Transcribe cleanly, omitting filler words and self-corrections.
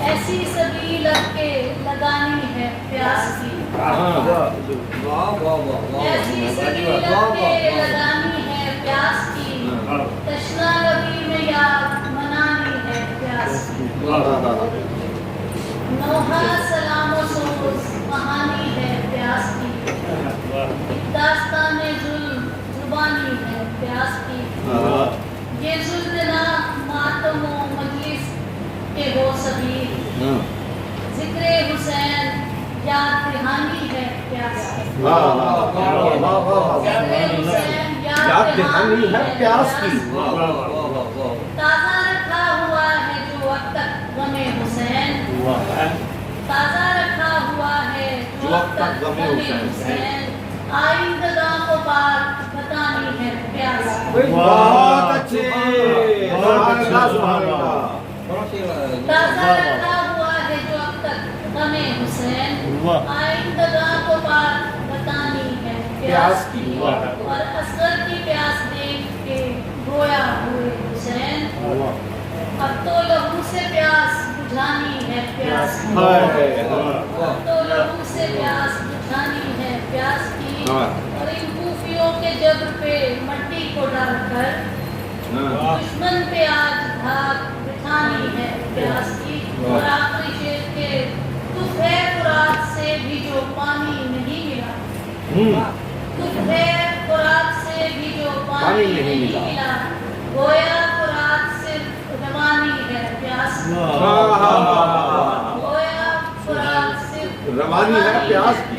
ایسی سبیل اب کے لگانی ہے پیاس کی، ایسی سبیل اب کے لگانی ہے پیاس کی، تشنا لبی میں یاد منانی ہے پیاس کی، نوحہ سلام و سوز کہانی ہے پیاس کی، ایک داستان ظلم زبانی ہے پیاس کی، یہ زلزلہ ماتم و مجلس کے ہو سبیل، ذکر حسین یاد دہانی ہے پیاس کی، ذکر حسین یاد دہانی ہے پیاس کی، تازہ رکھا ہوا ہے جو اب تک غم حسین، تازہ رکھا ہوا ہے جو اب تک غم حسین، آئندگاں کو بات بتانی ہے پیاس کی، بہت اچھے، تازہ رکھا ہوا ہے جو اب تک غم حسین، آئندگاں کو بات بتانی ہے پیاس کی، اور اصغر کی پیاس دیکھ کے رویا ہوئے حسین، اب تو لہو سے پیاس بجھانی ہے پیاس کی، اب تو لہو سے پیاس بجھانی ہے پیاس کی، اور ان کوفیوں کے جبر پہ مٹی کو ڈال کر دشمن پہ آج دھاک بٹھانی ہے پیاس کی، اور آخری شعر کے تف ہے فرات سے بھی جو پانی نہیں ملا، تف ہے فرات سے بھی جو پانی نہیں ملا، گویا فرات صرف روانی ہے پیاس کی، گویا فرات صرف روانی ہے پیاس کی۔